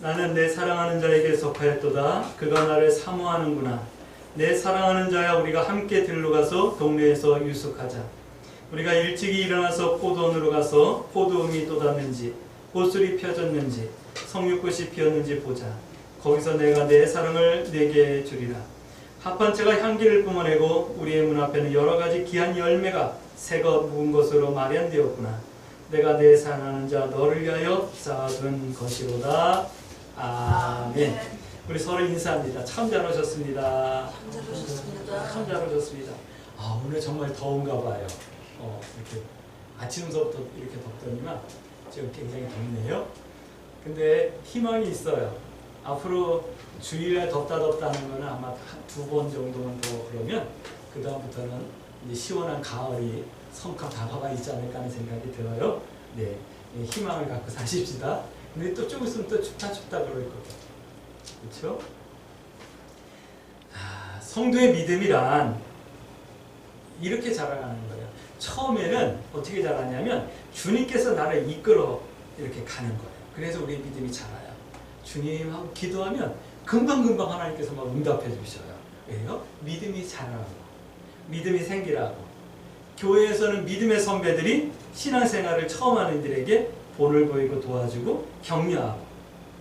나는 내 사랑하는 자에게 속하였도다. 그가 나를 사모하는구나. 내 사랑하는 자야, 우리가 함께 들로 가서 동네에서 유숙하자. 우리가 일찍이 일어나서 포도원으로 가서 포도음이 돋았는지 꽃술이 펴졌는지 석류꽃이 피었는지 보자. 거기서 내가 내 사랑을 내게 주리라. 합판체가 향기를 뿜어내고 우리의 문 앞에는 여러 가지 귀한 열매가 새것 묵은 것으로 마련되었구나. 내가 내 사랑하는 자 너를 위하여 쌓아둔 것이로다. 아멘. 우리 서로 인사합니다. 참 잘 오셨습니다. 참 잘 오셨습니다. 오늘 정말 더운가 봐요. 이렇게 아침서부터 이렇게 덥더니만 지금 굉장히 덥네요. 근데 희망이 있어요. 앞으로 주일에 덥다 하는 거는 아마 두 번 정도만 더 그러면 그 다음부터는 이제 시원한 가을이 성큼 다가와 있지 않을까 하는 생각이 들어요. 네, 희망을 갖고 사십시다. 근데 또 좀 있으면 또 춥다 그럴 거예요. 그렇죠? 성도의 믿음이란 이렇게 자라가는 거예요. 처음에는 어떻게 자라냐면 주님께서 나를 이끌어 이렇게 가는 거예요. 그래서 우리의 믿음이 자라요. 주님하고 기도하면 금방금방 하나님께서 막 응답해 주셔요. 왜요? 믿음이 자라고, 믿음이 생기라고. 교회에서는 믿음의 선배들이 신앙생활을 처음 하는 이들에게 본을 보이고 도와주고 격려하고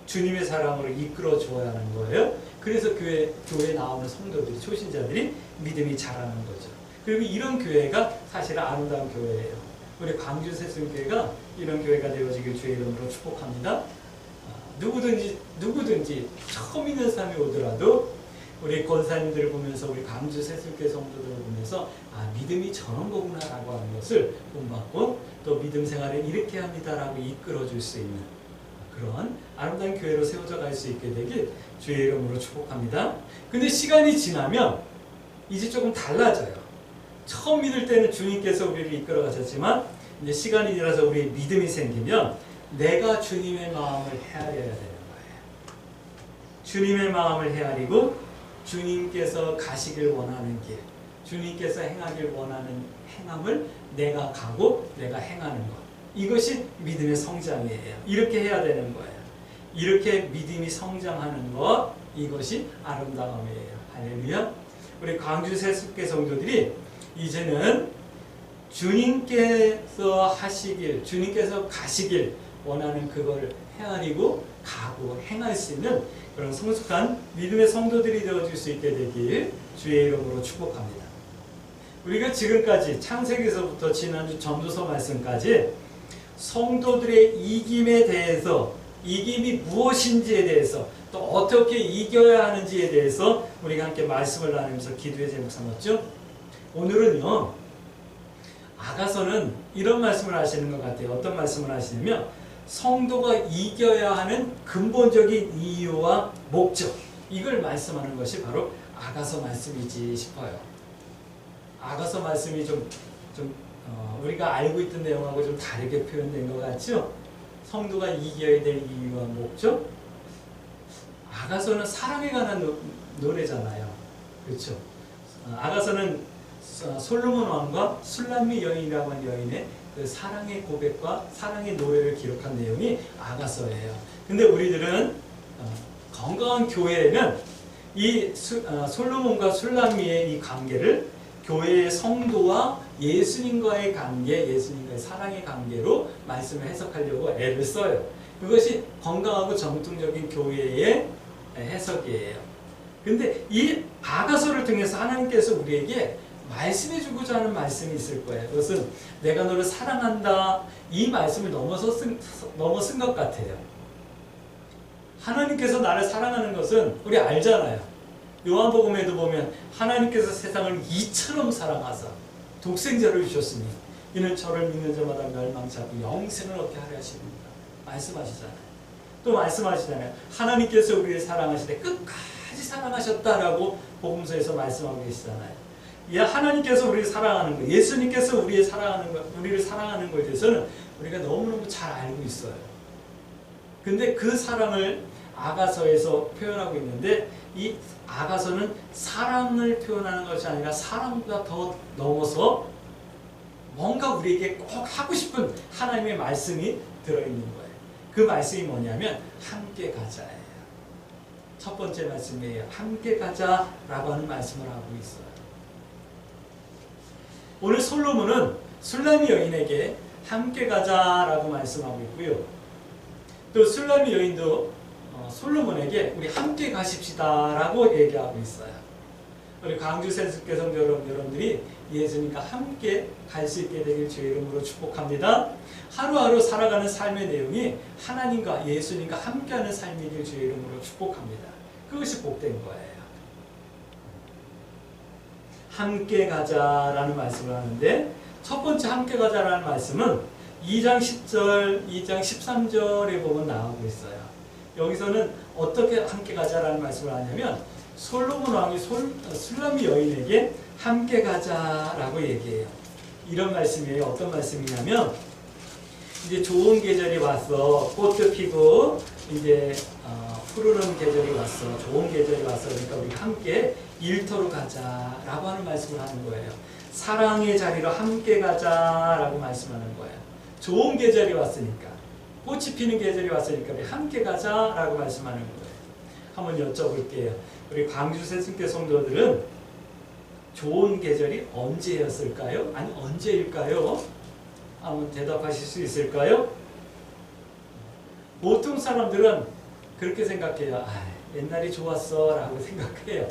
주님의 사랑으로 이끌어 주어야 하는 거예요. 그래서 교회에 나오는 성도들이, 초신자들이 믿음이 자라는 거죠. 그리고 이런 교회가 사실은 아름다운 교회예요. 우리 광주 새순교회가 이런 교회가 되어지길 주의 이름으로 축복합니다. 누구든지 처음 있는 사람이 오더라도 우리 권사님들을 보면서, 우리 광주 새순교회 성도들을 보면서 믿음이 저런 거구나라고 하는 것을 본받고 또 믿음 생활을 이렇게 합니다라고 이끌어줄 수 있는 그런 아름다운 교회로 세워져 갈 수 있게 되길 주의 이름으로 축복합니다. 근데 시간이 지나면 이제 조금 달라져요. 처음 믿을 때는 주님께서 우리를 이끌어 가셨지만 이제 시간이 지나서 우리의 믿음이 생기면 내가 주님의 마음을 헤아려야 되는 거예요. 주님의 마음을 헤아리고 주님께서 가시길 원하는 길, 주님께서 행하길 원하는 행함을 내가 가고 내가 행하는 것. 이것이 믿음의 성장이에요. 이렇게 해야 되는 거예요. 이렇게 믿음이 성장하는 것, 이것이 아름다움이에요. 할렐루야. 우리 광주 새순교회 성도들이 이제는 주님께서 하시길, 주님께서 가시길 원하는 그걸 헤아리고 가고 행할 수 있는 그런 성숙한 믿음의 성도들이 되어줄 수 있게 되길 주의 이름으로 축복합니다. 우리가 지금까지 창세기에서부터 지난주 전도서 말씀까지 성도들의 이김에 대해서, 이김이 무엇인지에 대해서, 또 어떻게 이겨야 하는지에 대해서 우리가 함께 말씀을 나누면서 기도의 제목 삼았죠. 오늘은요, 아가서는 이런 말씀을 하시는 것 같아요. 어떤 말씀을 하시냐면 성도가 이겨야 하는 근본적인 이유와 목적, 이걸 말씀하는 것이 바로 아가서 말씀이지 싶어요. 아가서 말씀이 우리가 알고 있던 내용하고 좀 다르게 표현된 것 같죠? 성도가 이겨야 될 이유와 목적? 아가서는 사랑에 관한 노래잖아요. 그렇죠? 아가서는 솔로몬 왕과 술람미 여인이라고 하는 여인의 그 사랑의 고백과 사랑의 노래를 기록한 내용이 아가서예요. 근데 우리들은 건강한 교회에는 이 솔로몬과 술람미의 이 관계를 교회의 성도와 예수님과의 관계, 예수님과의 사랑의 관계로 말씀을 해석하려고 애를 써요. 그것이 건강하고 정통적인 교회의 해석이에요. 근데 이 아가서를 통해서 하나님께서 우리에게 말씀해 주고자 하는 말씀이 있을 거예요. 그것은 내가 너를 사랑한다, 이 말씀을 넘어선 것 같아요. 하나님께서 나를 사랑하는 것은 우리 알잖아요. 요한복음에도 보면 하나님께서 세상을 이처럼 사랑하사 독생자를 주셨으니 이는 저를 믿는 자마다 멸망치 않고 영생을 얻게 하려 하십니다. 말씀하시잖아요. 또 말씀하시잖아요. 하나님께서 우리를 사랑하시되 끝까지 사랑하셨다라고 복음서에서 말씀하고 계시잖아요. 하나님께서 우리를 사랑하는 것, 예수님께서 우리를 사랑하는 것에 대해서는 우리가 너무너무 잘 알고 있어요. 근데 그 사랑을 아가서에서 표현하고 있는데 이 아가서는 사랑을 표현하는 것이 아니라 사랑보다 더 넘어서 뭔가 우리에게 꼭 하고 싶은 하나님의 말씀이 들어있는 거예요. 그 말씀이 뭐냐면 함께 가자예요. 첫 번째 말씀이에요. 함께 가자라고 하는 말씀을 하고 있어요. 오늘 솔로몬은 술람미 여인에게 함께 가자라고 말씀하고 있고요. 또 술람미 여인도 솔로몬에게 우리 함께 가십시다라고 얘기하고 있어요. 우리 광주 세습교 성도 여러분들이 예수님과 함께 갈 수 있게 되길 주의 이름으로 축복합니다. 하루하루 살아가는 삶의 내용이 하나님과 예수님과 함께하는 삶이길 주의 이름으로 축복합니다. 그것이 복된 거예요. 함께 가자라는 말씀을 하는데 첫 번째 함께 가자라는 말씀은 2장 10절, 2장 13절에 보면 나오고 있어요. 여기서는 어떻게 함께 가자라는 말씀을 하냐면 솔로몬 왕이 술람미 여인에게 함께 가자라고 얘기해요. 이런 말씀이에요. 어떤 말씀이냐면 이제 좋은 계절이 왔어. 꽃도 피고 이제 푸르는 계절이 왔어. 좋은 계절이 왔어. 그러니까 우리 함께 일터로 가자라고 하는 말씀을 하는 거예요. 사랑의 자리로 함께 가자라고 말씀하는 거예요. 좋은 계절이 왔으니까, 꽃이 피는 계절이 왔으니까 우리 함께 가자라고 말씀하는 거예요. 한번 여쭤볼게요. 우리 광주 세승교 성도들은 좋은 계절이 언제였을까요? 아니 언제일까요? 한번 대답하실 수 있을까요? 보통 사람들은 그렇게 생각해요. 옛날이 좋았어 라고 생각해요.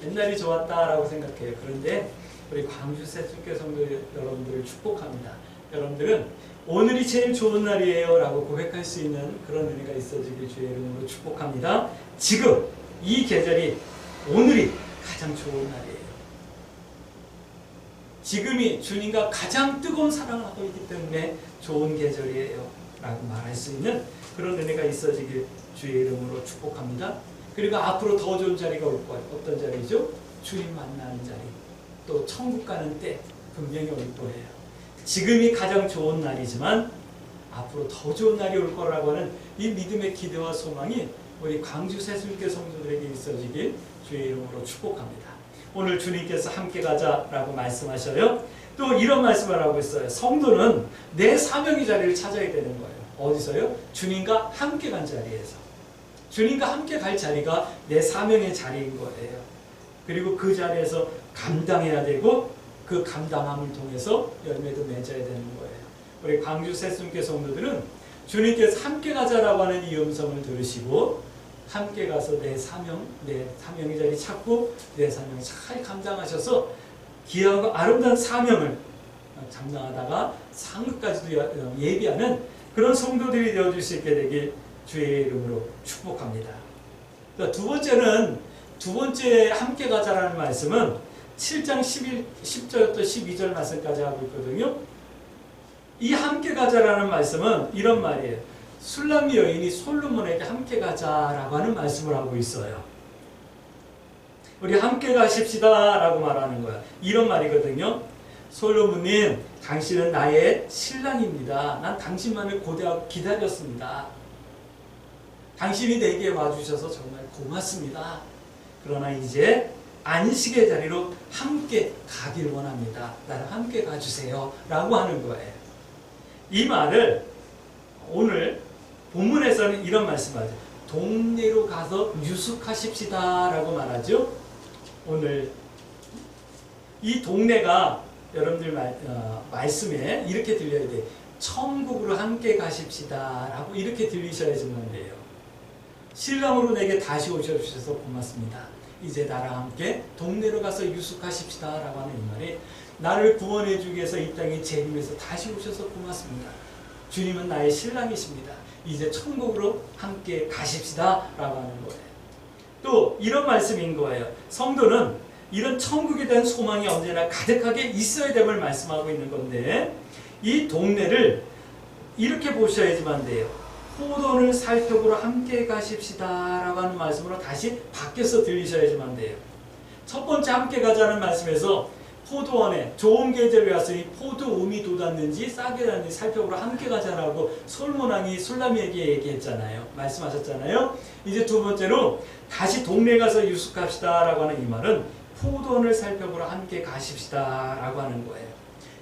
옛날이 좋았다 라고 생각해요. 그런데 우리 광주 세승교 성도 여러분들을 축복합니다. 여러분들은 오늘이 제일 좋은 날이에요 라고 고백할 수 있는 그런 은혜가 있어지길 주의 이름으로 축복합니다. 지금 이 계절이 오늘이 가장 좋은 날이에요. 지금이 주님과 가장 뜨거운 사랑을 하고 있기 때문에 좋은 계절이에요 라고 말할 수 있는 그런 은혜가 있어지길 주의 이름으로 축복합니다. 그리고 앞으로 더 좋은 자리가 올 거예요. 어떤 자리죠? 주님 만나는 자리, 또 천국 가는 때 분명히 올 거예요. 지금이 가장 좋은 날이지만 앞으로 더 좋은 날이 올 거라고 하는 이 믿음의 기대와 소망이 우리 광주 세술교 성도들에게 있어지길 주의 이름으로 축복합니다. 오늘 주님께서 함께 가자라고 말씀하셔요. 또 이런 말씀을 하고 있어요. 성도는 내 사명의 자리를 찾아야 되는 거예요. 어디서요? 주님과 함께 간 자리에서. 주님과 함께 갈 자리가 내 사명의 자리인 거예요. 그리고 그 자리에서 감당해야 되고 그 감당함을 통해서 열매도 맺어야 되는 거예요. 우리 광주 세순교 성도들은 주님께서 함께 가자라고 하는 이 음성을 들으시고 함께 가서 내 사명의 자리 찾고 내 사명을 잘 감당하셔서 귀하고 아름다운 사명을 감당하다가 상급까지도 예비하는 그런 성도들이 되어줄 수 있게 되길 주의 이름으로 축복합니다. 두 번째 함께 가자라는 말씀은 7장 10절부터 12절 말씀까지 하고 있거든요. 이 함께 가자라는 말씀은 이런 말이에요. 술람미 여인이 솔로몬에게 함께 가자라고 하는 말씀을 하고 있어요. 우리 함께 가십시다 라고 말하는 거야. 이런 말이거든요. 솔로몬님, 당신은 나의 신랑입니다. 난 당신만을 고대하고 기다렸습니다. 당신이 내게 와주셔서 정말 고맙습니다. 그러나 이제 안식의 자리로 함께 가길 원합니다. 나랑 함께 가주세요 라고 하는 거예요. 이 말을 오늘 본문에서는 이런 말씀하죠. 동네로 가서 유숙하십시다 라고 말하죠. 오늘 이 동네가 여러분들 말씀에 이렇게 들려야 돼요. 천국으로 함께 가십시다 라고 이렇게 들리셔야지만 돼요. 신랑으로 내게 다시 오셔주셔서 고맙습니다. 이제 나랑 함께 동네로 가서 유숙하십시다 라고 하는 이 말이 나를 구원해 주기 위해서 이 땅에 재림해서 다시 오셔서 고맙습니다. 주님은 나의 신랑이십니다. 이제 천국으로 함께 가십시다 라고 하는 거예요. 또 이런 말씀인 거예요. 성도는 이런 천국에 대한 소망이 언제나 가득하게 있어야 됨을 말씀하고 있는 건데 이 동네를 이렇게 보셔야지만 돼요. 포도원을 살펴보러 함께 가십시다 라고 하는 말씀으로 다시 바뀌어서 들리셔야지만 돼요. 첫 번째 함께 가자는 말씀에서 포도원에 좋은 계절이 왔으니 포도음이 돋았는지 싹이 났는지 살펴보러 함께 가자라고 솔로몬 왕이 술람미에게 얘기했잖아요. 말씀하셨잖아요. 이제 두 번째로 다시 동네에 가서 유숙합시다 라고 하는 이 말은 포도원을 살펴보러 함께 가십시다 라고 하는 거예요.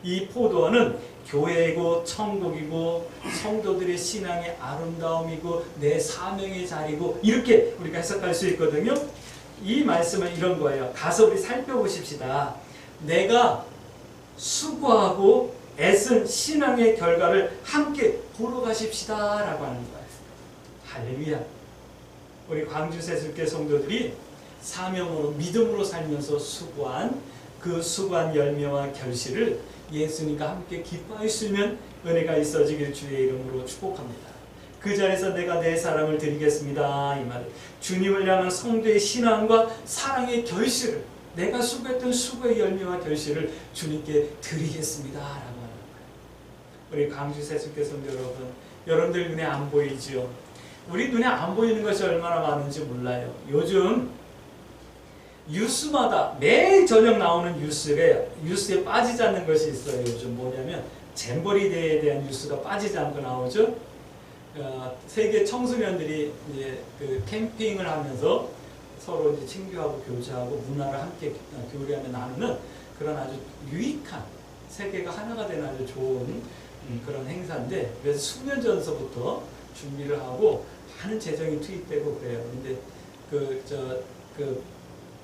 이 포도원은 교회이고 천국이고 성도들의 신앙의 아름다움이고 내 사명의 자리고 이렇게 우리가 해석할 수 있거든요. 이 말씀은 이런 거예요. 가서 우리 살펴보십시다. 내가 수고하고 애쓴 신앙의 결과를 함께 보러 가십시다 라고 하는 거예요. 할렐루야. 우리 광주세술교 성도들이 사명으로 믿음으로 살면서 수고한 그 수고한 열매와 결실을 예수님과 함께 기뻐할 수 있는 은혜가 있어지길 주의 이름으로 축복합니다. 그 자리에서 내가 내 사랑을 드리겠습니다. 이 말, 주님을 향한 성도의 신앙과 사랑의 결실을, 내가 수고했던 수고의 열매와 결실을 주님께 드리겠습니다 라고 하는 거예요. 우리 광주세술교 성도 여러분, 여러분들 눈에 안 보이지요? 우리 눈에 안 보이는 것이 얼마나 많은지 몰라요. 요즘 뉴스마다 매일 저녁 나오는 뉴스에 빠지지 않는 것이 있어요. 요즘 뭐냐면 잼버리 대회에 대한 뉴스가 빠지지 않고 나오죠. 세계 청소년들이 이제 그 캠핑을 하면서 서로 이제 친교하고 교제하고 문화를 함께 교류하며 나누는 그런 아주 유익한, 세계가 하나가 되는 아주 좋은 그런 행사인데, 그래서 수년 전서부터 준비를 하고 많은 재정이 투입되고 그래요. 근데 그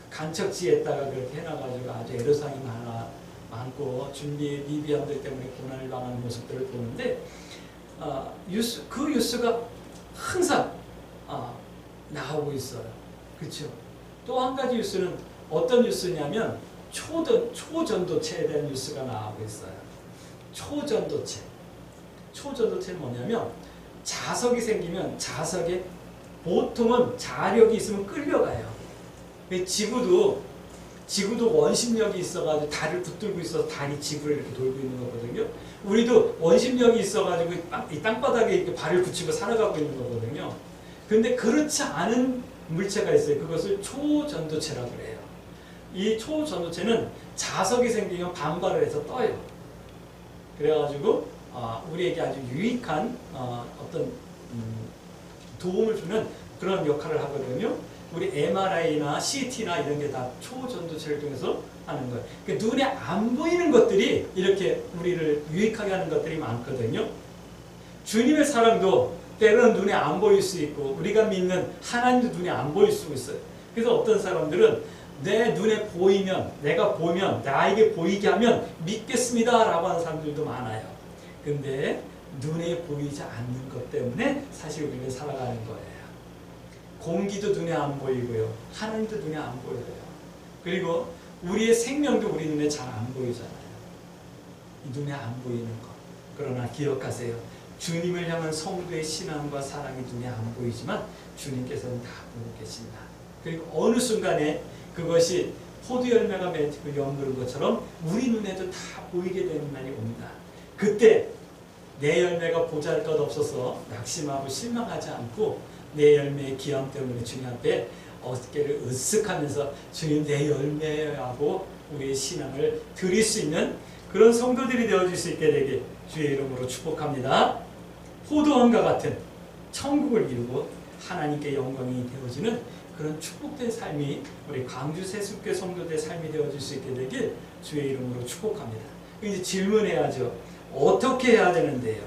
간척지에다가 그렇게 해놔가지고 아주 애로사항이 많고 준비 미비함들 때문에 고난을 당하는 모습들을 보는데, 그 뉴스가 항상 나오고 있어요. 그렇죠? 또 한 가지 뉴스는 어떤 뉴스냐면 초전도체에 대한 뉴스가 나오고 있어요. 초전도체는 뭐냐면 자석이 생기면 자석에 보통은 자력이 있으면 끌려가요. 지구도 원심력이 있어가지고 다리를 붙들고 있어서 다리 지구를 이렇게 돌고 있는 거거든요. 우리도 원심력이 있어가지고 이 땅바닥에 이렇게 발을 붙이고 살아가고 있는 거거든요. 근데 그렇지 않은 물체가 있어요. 그것을 초전도체라고 그래요. 이 초전도체는 자석이 생기면 반발을 해서 떠요. 그래가지고 우리에게 아주 유익한 어떤 도움을 주는 그런 역할을 하거든요. 우리 MRI나 CT나 이런 게 다 초전도체를 통해서 하는 거예요. 그러니까 눈에 안 보이는 것들이 이렇게 우리를 유익하게 하는 것들이 많거든요. 주님의 사랑도 때로는 눈에 안 보일 수 있고, 우리가 믿는 하나님도 눈에 안 보일 수 있어요. 그래서 어떤 사람들은 내 눈에 보이면, 내가 보면, 나에게 보이게 하면 믿겠습니다 라고 하는 사람들도 많아요. 근데 눈에 보이지 않는 것 때문에 사실 우리는 살아가는 거예요. 공기도 눈에 안 보이고요. 하나님도 눈에 안 보여요. 그리고 우리의 생명도 우리 눈에 잘 안 보이잖아요. 눈에 안 보이는 것. 그러나 기억하세요. 주님을 향한 성도의 신앙과 사랑이 눈에 안 보이지만 주님께서는 다 보고 계신다. 그리고 어느 순간에 그것이 포도 열매가 맺히고 연그른 것처럼 우리 눈에도 다 보이게 되는 날이 옵니다. 그때 내 열매가 보잘것없어서 낙심하고 실망하지 않고 내 열매의 기함 때문에 주님 앞에 어깨를 으쓱하면서 주님 내 열매하고 우리의 신앙을 드릴 수 있는 그런 성도들이 되어줄 수 있게 되길 주의 이름으로 축복합니다. 포도원과 같은 천국을 이루고 하나님께 영광이 되어지는 그런 축복된 삶이 우리 광주세술교 성도들의 삶이 되어질 수 있게 되길 주의 이름으로 축복합니다. 이제 질문해야죠. 어떻게 해야 되는데요?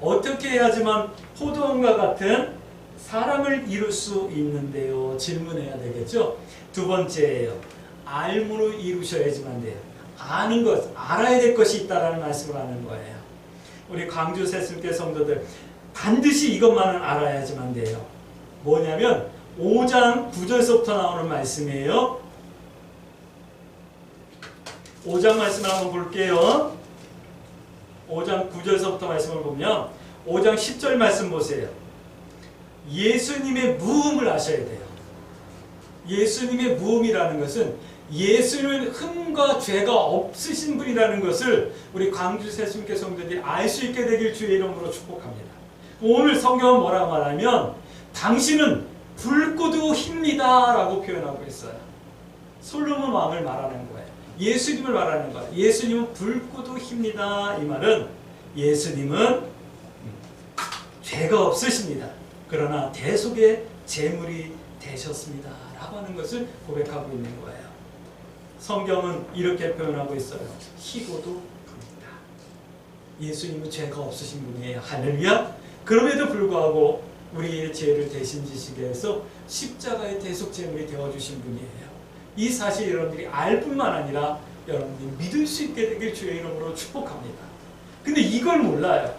어떻게 해야지만 포도원과 같은 사람을 이룰 수 있는데요? 질문해야 되겠죠? 두 번째예요. 알므로 이루셔야지만 돼요. 아는 것, 알아야 될 것이 있다라는 말씀을 하는 거예요. 우리 광주세술교 성도들 반드시 이것만은 알아야지만 돼요. 뭐냐면 5장 9절서부터 나오는 말씀이에요. 5장 말씀을 한번 볼게요. 5장 9절서부터 말씀을 보면 5장 10절 말씀 보세요. 예수님의 무음을 아셔야 돼요. 예수님의 무음이라는 것은 예수님은 흠과 죄가 없으신 분이라는 것을 우리 광주세술교 성도들이 알 수 있게 되길 주의 이름으로 축복합니다. 오늘 성경은 뭐라고 말하면 당신은 붉고도 힙니다 라고 표현하고 있어요. 솔로몬 왕을 말하는 거예요. 예수님을 말하는 거예요. 예수님은 붉고도 힙니다. 이 말은 예수님은 죄가 없으십니다. 그러나 대속의 제물이 되셨습니다 라고 하는 것을 고백하고 있는 거예요. 성경은 이렇게 표현하고 있어요. 희고도 봅니다. 예수님은 죄가 없으신 분이에요. 할렐루야. 그럼에도 불구하고 우리의 죄를 대신 지시기 위해서 십자가의 대속 제물이 되어주신 분이에요. 이 사실 여러분들이 알 뿐만 아니라 여러분들이 믿을 수 있게 되길 주의 이름으로 축복합니다. 근데 이걸 몰라요.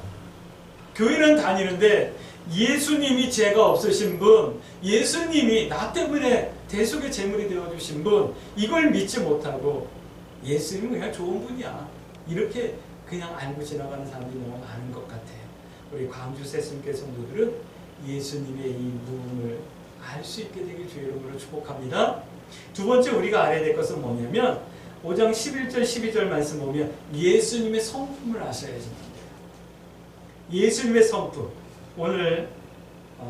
교회는 다니는데 예수님이 죄가 없으신 분, 예수님이 나 때문에 대속의 제물이 되어주신 분, 이걸 믿지 못하고 예수님은 그냥 좋은 분이야, 이렇게 그냥 알고 지나가는 사람들이 너무 많은 것 같아요. 우리 광주 새순교 성도들은 예수님의 이 부분을 알 수 있게 되길 주의 이름으로 축복합니다. 두 번째 우리가 알아야 될 것은 뭐냐면 5장 11절 12절 말씀 보면 예수님의 성품을 아셔야 됩니다. 예수님의 성품, 오늘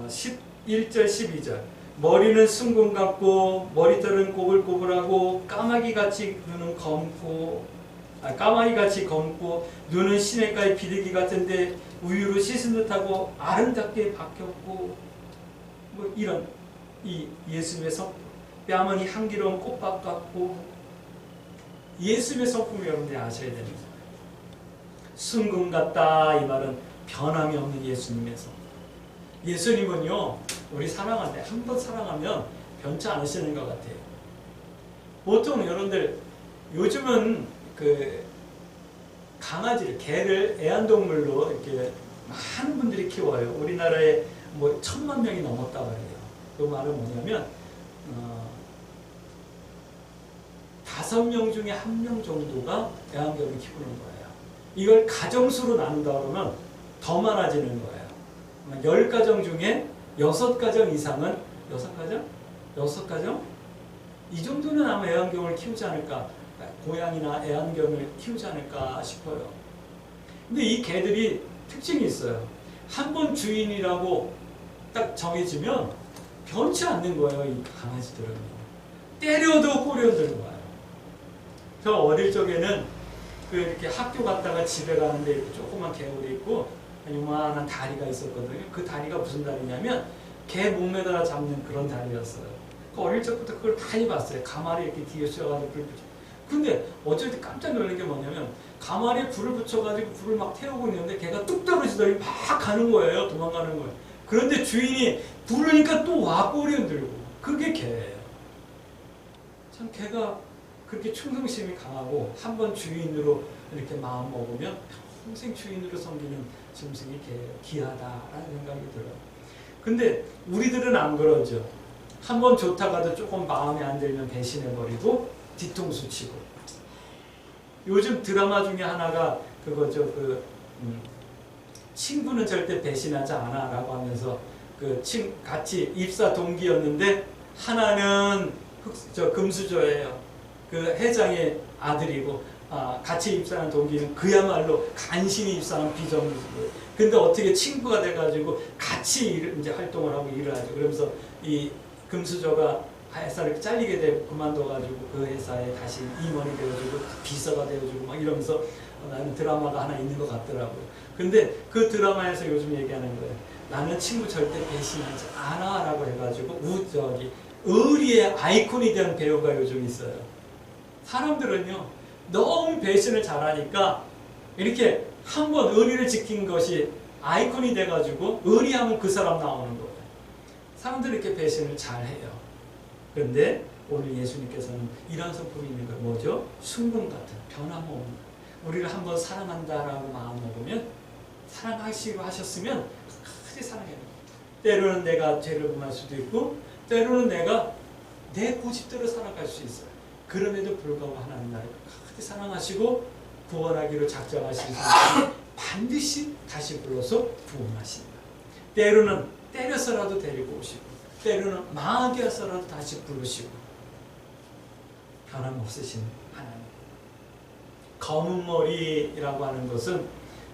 11절 12절 머리는 순금 같고 머리털은 꼬불꼬불하고 까마귀같이 검고 눈은 시냇가의 비둘기 같은데 우유로 씻은 듯하고 아름답게 박혔고, 뭐 이런 이 예수님의 성품, 뺨은 향기로운 꽃밭 같고, 예수님의 성품을 여러분들이 아셔야 됩니다. 순금 같다, 이 말은 변함이 없는 예수님의 성품. 예수님은요, 우리 사랑할 때 한 번 사랑하면 변치 않으시는 것 같아요. 보통 여러분들 요즘은 그 강아지를, 개를 애완동물로 이렇게 많은 분들이 키워요. 우리나라에 뭐 1000만 명이 넘었다고 그래요. 그 말은 뭐냐면 5명 중에 1명 정도가 애완견을 키우는 거예요. 이걸 가정수로 나눈다 그러면 더 많아지는 거예요. 10가정 중에 6가정 이상은 6가정? 이 정도는 아마 애완견을 키우지 않을까, 고양이나 애완견을 키우지 않을까 싶어요. 근데 이 개들이 특징이 있어요. 한 번 주인이라고 딱 정해지면 변치 않는 거예요. 이 강아지들은 때려도 꼬리 흔드는 거예요. 저 어릴 적에는 이렇게 학교 갔다가 집에 가는데 이렇게 조그만 개울이 있고 요만한 다리가 있었거든요. 그 다리가 무슨 다리냐면 개 목매달아 잡는 그런 다리였어요. 어릴 적부터 그걸 많이 봤어요. 가마를 이렇게 뒤에 씌워가지고 불 붙여. 근데 어쩔 때 깜짝 놀란 게 뭐냐면 가마리에 불을 붙여가지고 불을 막 태우고 있는데 개가 뚝 떨어지더니 막 가는 거예요. 도망가는 거예요. 그런데 주인이 부르니까 또 와 꼬리 흔들고. 그게 개예요. 참 개가 그렇게 충성심이 강하고 한 번 주인으로 이렇게 마음 먹으면 평생 주인으로 섬기는 짐승이 귀하다라는 생각이 들어요. 근데 우리들은 안 그러죠. 한 번 좋다가도 조금 마음에 안 들면 배신해버리고 뒤통수 치고. 요즘 드라마 중에 하나가 그거죠. 친구는 절대 배신하지 않아 라고 하면서 같이 입사 동기였는데 하나는 금수저예요. 그 회장의 아들이고 같이 입사한 동기는 그야말로 간신히 입사한 비정규직이에요. 근데 어떻게 친구가 돼가지고 같이 이제 활동을 하고 일을 하죠. 그러면서 이 금수저가 회사를 잘리게 되고 그만둬가지고 그 회사에 다시 임원이 되어주고 비서가 되어주고 막 이러면서 나는 드라마가 하나 있는 것 같더라고요. 근데 그 드라마에서 요즘 얘기하는 거예요. 나는 친구 절대 배신하지 않아 라고 해가지고 의리의 아이콘이 된 배우가 요즘 있어요. 사람들은요 너무 배신을 잘하니까 이렇게 한번 의리를 지킨 것이 아이콘이 돼가지고 의리하면 그 사람 나오는 거예요. 사람들이 이렇게 배신을 잘해요. 그런데 오늘 예수님께서는 이런 성품이 있는 거예요. 뭐죠? 순금 같은 변함없는, 우리를 한번 사랑한다라고 마음 먹으면 사랑하시고 하셨으면 끝까지 사랑해요. 때로는 내가 죄를 범할 수도 있고 때로는 내가 내 고집대로 살아갈 수 있어요. 그럼에도 불구하고 하나님 나를 끝까지 사랑하시고 구원하기로 작정하신 분이 반드시 다시 불러서 구원하신다. 때로는 때려서라도 데리고 오시고 때로는 망하게 해서라도 다시 부르시고 변함없으신 하나님. 검은 머리라고 하는 것은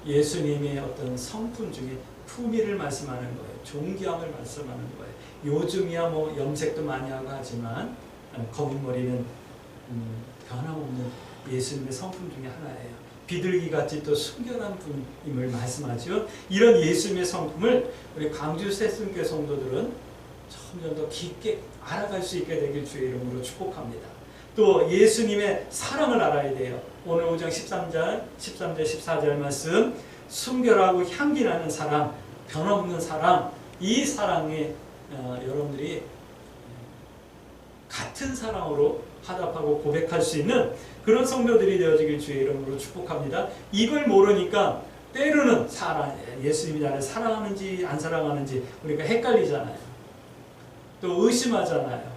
예수님의 어떤 성품 중에 품위를 말씀하는 거예요. 존귀함을 말씀하는 거예요. 요즘이야 뭐 염색도 많이 하고 하지만 검은 머리는 변함없는 예수님의 성품 중에 하나예요. 비둘기같이 또 순결한 분임을 말씀하죠. 이런 예수님의 성품을 우리 광주 새순교 성도들은 점점 더 깊게 알아갈 수 있게 되길 주의 이름으로 축복합니다. 또 예수님의 사랑을 알아야 돼요. 오늘 5장 13절, 14절 말씀, 순결하고 향기 나는 사랑, 변함없는 사랑, 이 사랑에 여러분들이 같은 사랑으로 화답하고 고백할 수 있는 그런 성도들이 되어지길 주의 이름으로 축복합니다. 이걸 모르니까 때로는 예수님이 나를 사랑하는지 안 사랑하는지 우리가 헷갈리잖아요. 또 의심하잖아요.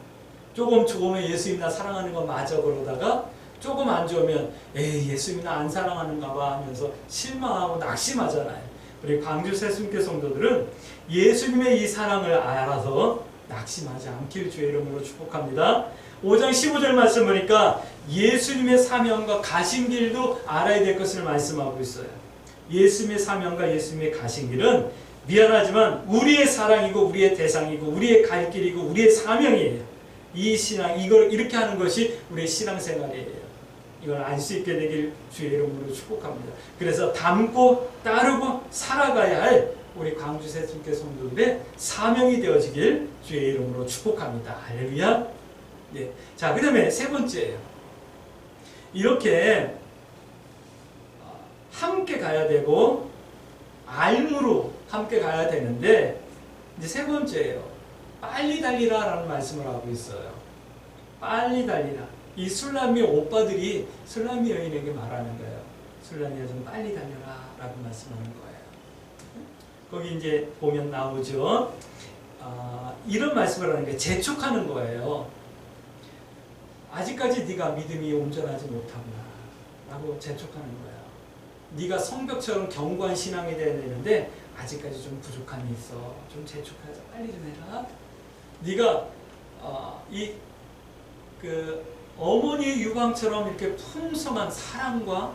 조금은 예수님 나 사랑하는 거 맞아 그러다가 조금 안 좋으면 에이 예수님 나 안 사랑하는가 봐 하면서 실망하고 낙심하잖아요. 우리 광주 새순교 성도들은 예수님의 이 사랑을 알아서 낙심하지 않길 주의 이름으로 축복합니다. 5장 15절 말씀 보니까 예수님의 사명과 가신 길도 알아야 될 것을 말씀하고 있어요. 예수님의 사명과 예수님의 가신 길은 미안하지만 우리의 사랑이고 우리의 대상이고 우리의 갈 길이고 우리의 사명이에요. 이 신앙, 이걸 이렇게 하는 것이 우리의 신앙생활이에요. 이걸 알 수 있게 되길 주의 이름으로 축복합니다. 그래서 닮고 따르고 살아가야 할 우리 광주 새순교 성도들의 사명이 되어지길 주의 이름으로 축복합니다. 할렐루야. 네. 자, 그 다음에 세 번째예요. 이렇게 함께 가야 되고 알무로 함께 가야 되는데 이제 세 번째예요. 빨리 달리라 라는 말씀을 하고 있어요. 빨리 달리라. 이 술람미 오빠들이 술람미 여인에게 말하는 거예요. 술람미야 좀 빨리 달려라 라고 말씀하는 거예요. 거기 이제 보면 나오죠. 이런 말씀을 하는 게 재촉하는 거예요. 아직까지 네가 믿음이 온전하지 못하구나 라고 재촉하는 거예요. 네가 성벽처럼 견고한 신앙이 되어야 되는데 아직까지 좀 부족함이 있어. 좀 재촉하자. 빨리 좀 해라. 네가 어머니의 유방처럼 이렇게 풍성한 사랑과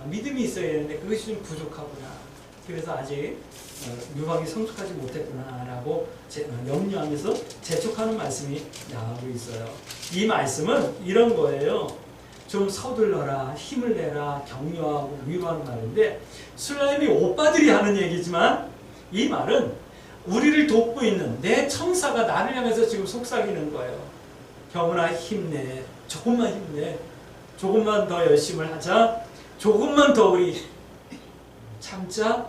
믿음이 있어야 되는데 그것이 좀 부족하구나. 그래서 아직 유방이 성숙하지 못했구나 라고 염려하면서 재촉하는 말씀이 나오고 있어요. 이 말씀은 이런 거예요. 좀 서둘러라, 힘을 내라, 격려하고 위로하는 말인데 술람미 오빠들이 하는 얘기지만 이 말은 우리를 돕고 있는 내 천사가 나를 향해서 지금 속삭이는 거예요. 경은아 힘내, 조금만 힘내, 조금만 더 열심을 하자, 조금만 더 우리 참자.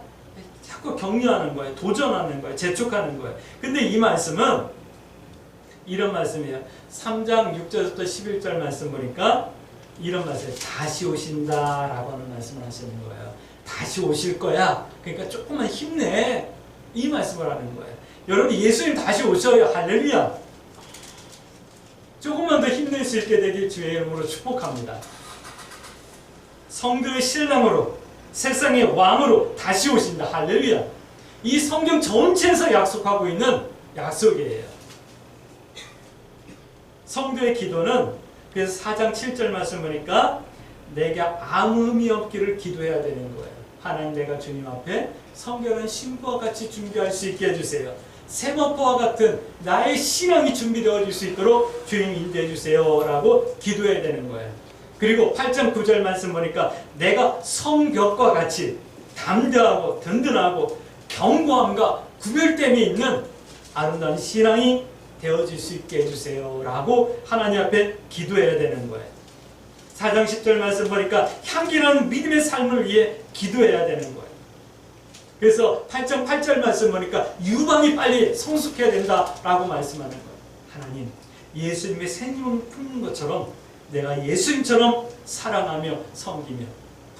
자꾸 격려하는 거예요. 도전하는 거예요. 재촉하는 거예요. 근데 이 말씀은 이런 말씀이에요. 3장 6절부터 11절 말씀 보니까 이런 말씀, 다시 오신다 라고 하는 말씀을 하시는 거예요. 다시 오실 거야. 그러니까 조금만 힘내. 이 말씀을 하는 거예요. 여러분 예수님 다시 오셔요. 할렐루야. 조금만 더 힘낼 수 있게 되길 주의 이름으로 축복합니다. 성도의 신랑으로 세상의 왕으로 다시 오신다. 할렐루야. 이 성경 전체에서 약속하고 있는 약속이에요. 성도의 기도는 그래서 4장 7절 말씀 보니까 내게 아무 흠이 없기를 기도해야 되는 거예요. 하나님 내가 주님 앞에 성결한 신부와 같이 준비할 수 있게 해주세요. 세마포와 같은 나의 신앙이 준비되어질 수 있도록 주님 인도해 주세요 라고 기도해야 되는 거예요. 그리고 8장 9절 말씀 보니까 내가 성벽과 같이 담대하고 든든하고 견고함과 구별됨이 있는 아름다운 신앙이 되어질 수 있게 해주세요 라고 하나님 앞에 기도해야 되는 거예요. 4장 10절 말씀 보니까 향기나는 믿음의 삶을 위해 기도해야 되는 거예요. 그래서 8장 8절 말씀 보니까 유방이 빨리 성숙해야 된다라고 말씀하는 거예요. 하나님, 예수님의 생명을 품는 것처럼 내가 예수님처럼 사랑하며 섬기며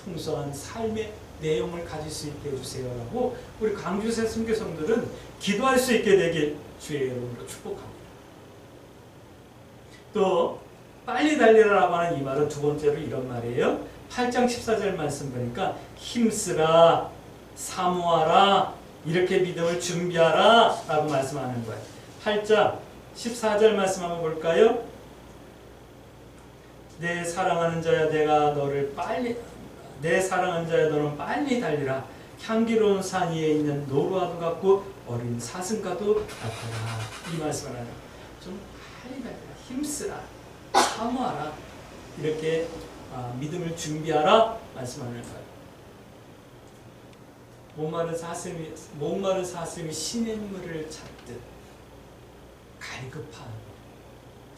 풍성한 삶의 내용을 가질 수 있게 해주세요 라고 우리 광주 새순교 성도들은 기도할 수 있게 되길 주의 이름으로 축복합니다. 또 빨리 달리라라고 하는 이 말은 두 번째로 이런 말이에요. 8장 14절 말씀 보니까 힘쓰라, 사모하라, 이렇게 믿음을 준비하라 라고 말씀하는 거예요. 8장 14절 말씀 한번 볼까요? 내 사랑하는 자야 너는 빨리 달리라. 향기로운 산 위에 있는 노루와도 같고 어린 사슴과도 같아라. 이 말씀을 하는 거예요. 좀 빨리 달리라. 힘쓰라. 사모하라. 이렇게 믿음을 준비하라 말씀하는 거예요. 목마른 사슴이 시냇물을 찾듯 갈급한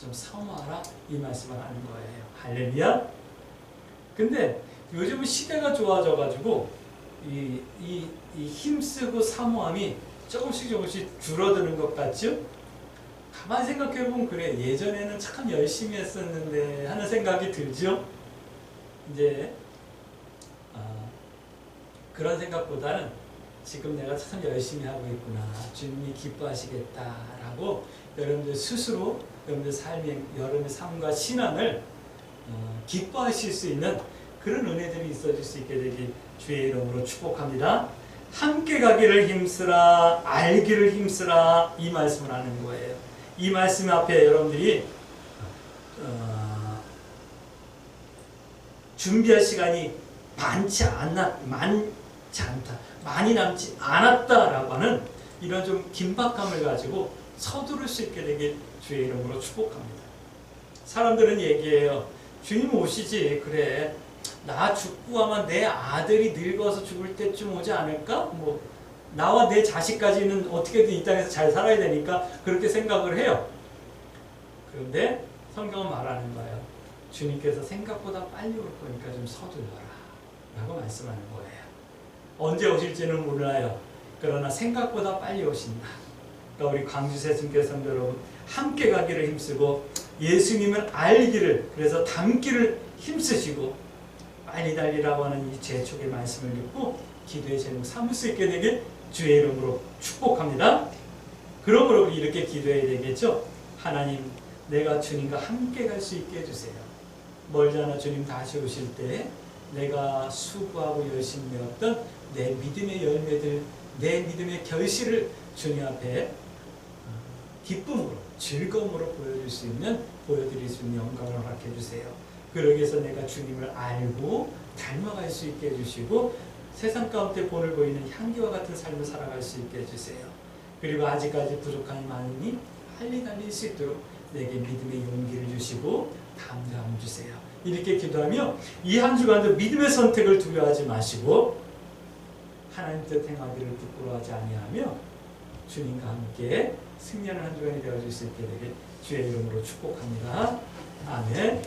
좀 사모하라 이 말씀을 하는 거예요. 할렐루야. 근데 요즘은 시대가 좋아져가지고 이 힘쓰고 사모함이 조금씩 줄어드는 것 같죠? 가만히 생각해보면 그래. 예전에는 참 열심히 했었는데 하는 생각이 들죠? 이제 그런 생각보다는 지금 내가 참 열심히 하고 있구나. 주님이 기뻐하시겠다라고 여러분들 스스로 여러분의 삶과 신앙을 기뻐하실 수 있는 그런 은혜들이 있어질 수 있게 되길 주의 이름으로 축복합니다. 함께 가기를 힘쓰라, 알기를 힘쓰라, 이 말씀을 하는 거예요. 이 말씀 앞에 여러분들이 준비할 시간이 많지 않다, 많이 남지 않았다라고 하는 이런 좀 긴박감을 가지고 서두를 수 있게 되길 주의 이름으로 축복합니다. 사람들은 얘기해요. 주님 오시지. 그래, 나 죽고 하면 내 아들이 늙어서 죽을 때쯤 오지 않을까? 뭐 나와 내 자식까지는 어떻게든 이 땅에서 잘 살아야 되니까 그렇게 생각을 해요. 그런데 성경은 말하는 거예요. 주님께서 생각보다 빨리 올 거니까 좀 서둘러라 라고 말씀하는 거예요. 언제 오실지는 몰라요. 그러나 생각보다 빨리 오신다. 그러니까 우리 광주새순교 성도 여러분, 함께 가기를 힘쓰고 예수님을 알기를, 그래서 닮기를 힘쓰시고 빨리 달리라고 하는 이 재촉의 말씀을 듣고 기도의 제목 삼을 수 있게 되길 주의 이름으로 축복합니다. 그러므로 우리 이렇게 기도해야 되겠죠. 하나님, 내가 주님과 함께 갈 수 있게 해주세요. 멀잖아 주님 다시 오실 때 내가 수고하고 열심히 배웠던 내 믿음의 열매들, 내 믿음의 결실을 주님 앞에 기쁨으로, 즐거움으로 보여드릴 수 있는 영광을 허락해 주세요. 그러기 위해서 내가 주님을 알고 닮아갈 수 있게 해주시고 세상 가운데 본을 보이는 향기와 같은 삶을 살아갈 수 있게 해주세요. 그리고 아직까지 부족함이 많으니 빨리 달릴 수 있도록 내게 믿음의 용기를 주시고 담대함을 주세요. 이렇게 기도하며 이 한 주간도 믿음의 선택을 두려워하지 마시고 하나님 뜻 행하기를 부끄러워하지 아니하며 주님과 함께 승리하는 한 주간이 되어줄 수 있게 되길 주의 이름으로 축복합니다. 아멘.